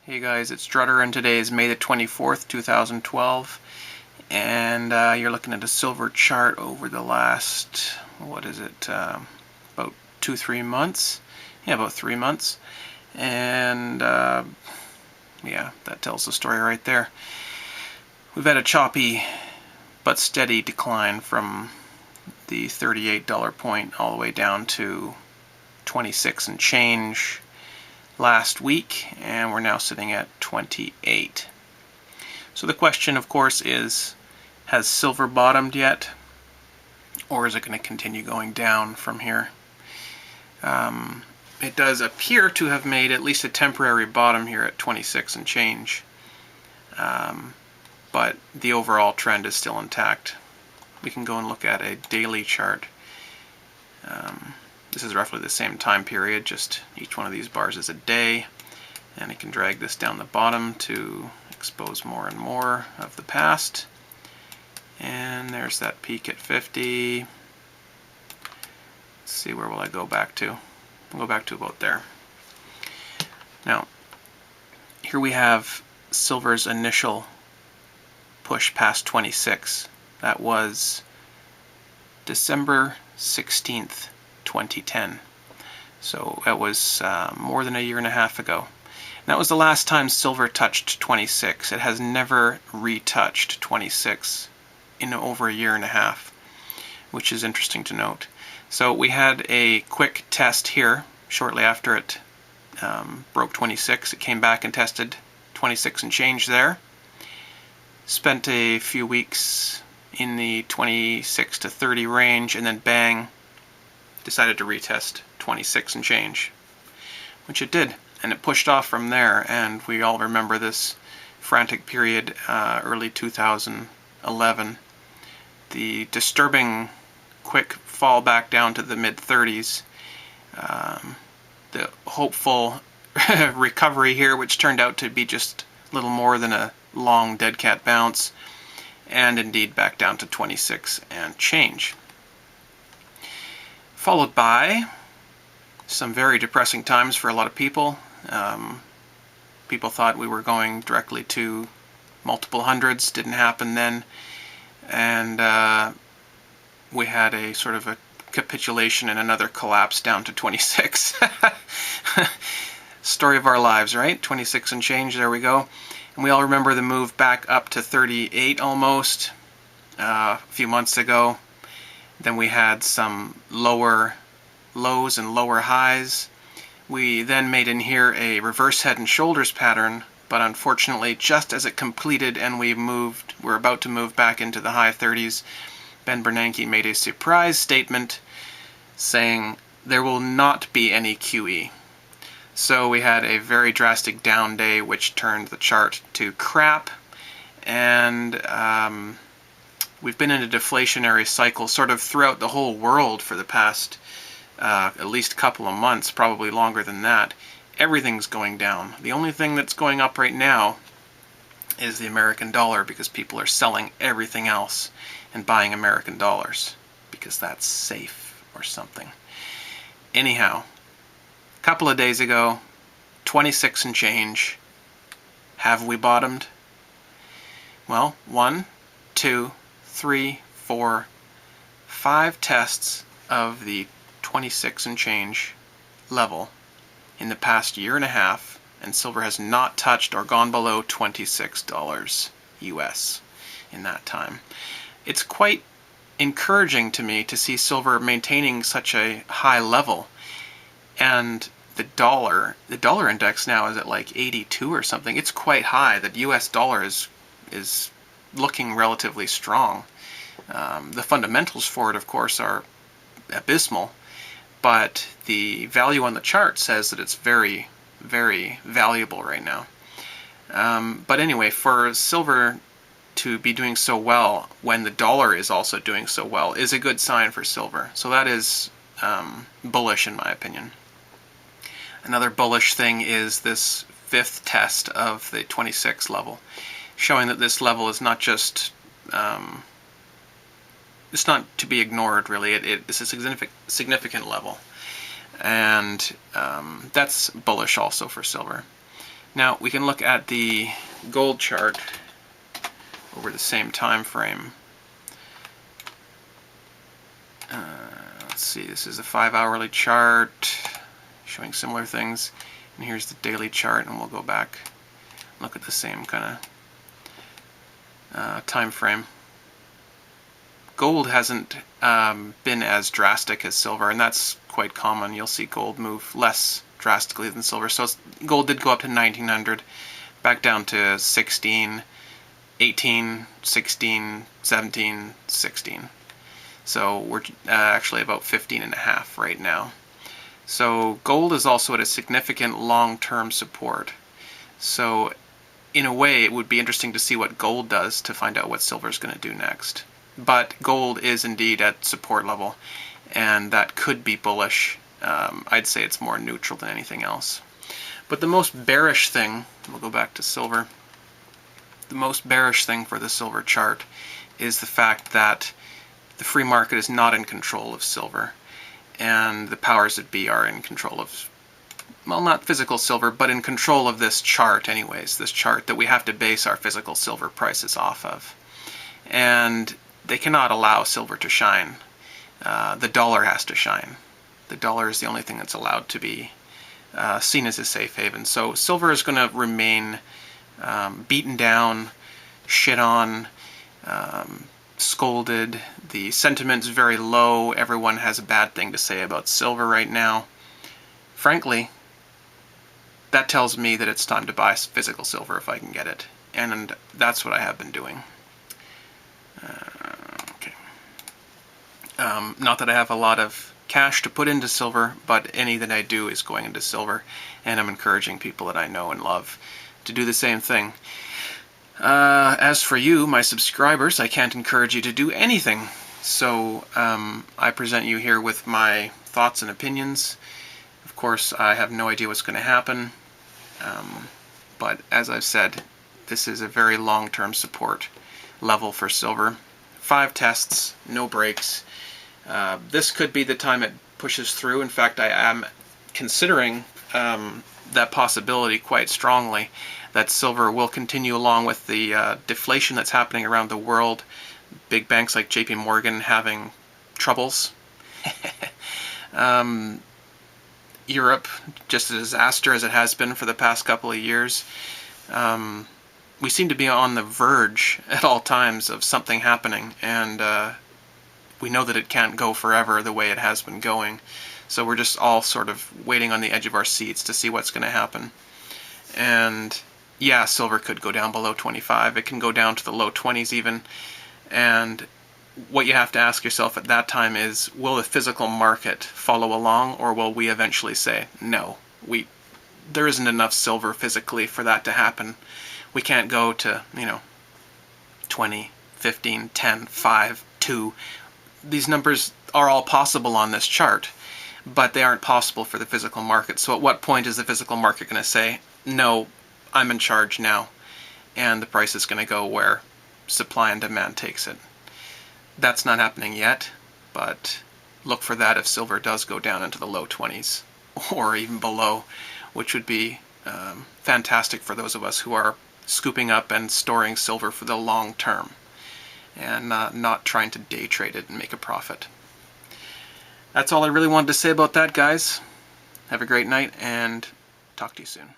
Hey guys, it's Strutter, and today is May the 24th, 2012, and you're looking at a silver chart over the last, about 2-3 months? Yeah, about 3 months. And yeah, that tells the story right there. We've had a choppy but steady decline from the $38 point all the way down to 26 and change last week, and we're now sitting at 28. So the question, of course, is, has silver bottomed yet, or is it going to continue going down from here? It does appear to have made at least a temporary bottom here at 26 and change, but the overall trend is still intact. We can go and look at a daily chart. This is roughly the same time period, just each one of these bars is a day, and I can drag this down the bottom to expose more and more of the past. And there's that peak at 50. Let's see, where will I go back to? I'll go back to about there. Now, here we have silver's initial push past 26. That was December 16th. 2010. So that was more than a year and a half ago. And that was the last time silver touched 26. It has never retouched 26 in over a year and a half, which is interesting to note. So we had a quick test here shortly after it broke 26. It came back and tested 26 and change there. Spent a few weeks in the 26 to 30 range, and then bang, decided to retest 26 and change, which it did, and it pushed off from there. And we all remember this frantic period, early 2011, the disturbing quick fall back down to the mid-30s, the hopeful recovery here, which turned out to be just a little more than a long dead cat bounce, and indeed back down to 26 and change. Followed by some very depressing times for a lot of people. People thought we were going directly to multiple hundreds. Didn't happen then. And we had a sort of a capitulation and another collapse down to 26. Story of our lives, right? 26 and change, there we go. And we all remember the move back up to 38 almost a few months ago. Then we had some lower lows and lower highs. We then made in here a reverse head and shoulders pattern, but unfortunately just as it completed and we're about to move back into the high 30s, Ben Bernanke made a surprise statement saying there will not be any QE. So we had a very drastic down day, which turned the chart to crap, and we've been in a deflationary cycle sort of throughout the whole world for the past at least couple of months, probably longer than that. Everything's going down. The only thing that's going up right now is the American dollar, because people are selling everything else and buying American dollars because that's safe or something. Anyhow, a couple of days ago, 26 and change. Have we bottomed? Well, 1, 2, 3, 4, 5 tests of the 26 and change level in the past year and a half, and silver has not touched or gone below $26 US in that time. It's quite encouraging to me to see silver maintaining such a high level, and the dollar index now is at like 82 or something. It's quite high. The US dollar is looking relatively strong. The fundamentals for it, of course, are abysmal, but the value on the chart says that it's very, very valuable right now. But anyway, for silver to be doing so well when the dollar is also doing so well is a good sign for silver. So that is bullish in my opinion. Another bullish thing is this 5th test of the 26 level, showing that this level is not just it's not to be ignored, really. It's a significant level, and that's bullish also for silver. Now we can look at the gold chart over the same time frame. Let's see, this is a 5-hourly chart showing similar things, and here's the daily chart, and we'll go back and look at the same kind of time frame. Gold hasn't been as drastic as silver, and that's quite common. You'll see gold move less drastically than silver. So gold did go up to 1900, back down to 16, 18, 16, 17, 16. So we're actually about 15.5 right now. So gold is also at a significant long-term support. So in a way, it would be interesting to see what gold does to find out what silver is going to do next. But gold is indeed at support level, and that could be bullish. I'd say it's more neutral than anything else. But the most bearish thing, we'll go back to silver, the most bearish thing for the silver chart is the fact that the free market is not in control of silver, and the powers that be are in control of, well, not physical silver, but in control of this chart anyways, this chart that we have to base our physical silver prices off of. And they cannot allow silver to shine. The dollar has to shine. The dollar is the only thing that's allowed to be seen as a safe haven. So silver is going to remain beaten down, shit on, scolded. The sentiment's very low. Everyone has a bad thing to say about silver right now. Frankly, that tells me that it's time to buy physical silver if I can get it. And that's what I have been doing. Not that I have a lot of cash to put into silver, but any that I do is going into silver, and I'm encouraging people that I know and love to do the same thing. As for you, my subscribers, I can't encourage you to do anything. So I present you here with my thoughts and opinions. Of course, I have no idea what's going to happen, but as I've said, this is a very long-term support level for silver. 5 tests, no breaks. This could be the time it pushes through. In fact, I am considering that possibility quite strongly, that silver will continue along with the deflation that's happening around the world. Big banks like JP Morgan having troubles. Europe, just a disaster as it has been for the past couple of years. We seem to be on the verge at all times of something happening, and we know that it can't go forever the way it has been going. So we're just all sort of waiting on the edge of our seats to see what's going to happen. And yeah, silver could go down below 25. It can go down to the low 20s even. And what you have to ask yourself at that time is, will the physical market follow along, or will we eventually say, no, there isn't enough silver physically for that to happen. We can't go to, 20, 15, 10, 5, 2. These numbers are all possible on this chart, but they aren't possible for the physical market. So at what point is the physical market going to say, no, I'm in charge now, and the price is going to go where supply and demand takes it? That's not happening yet, but look for that if silver does go down into the low 20s or even below, which would be fantastic for those of us who are scooping up and storing silver for the long term and not trying to day trade it and make a profit. That's all I really wanted to say about that, guys. Have a great night, and talk to you soon.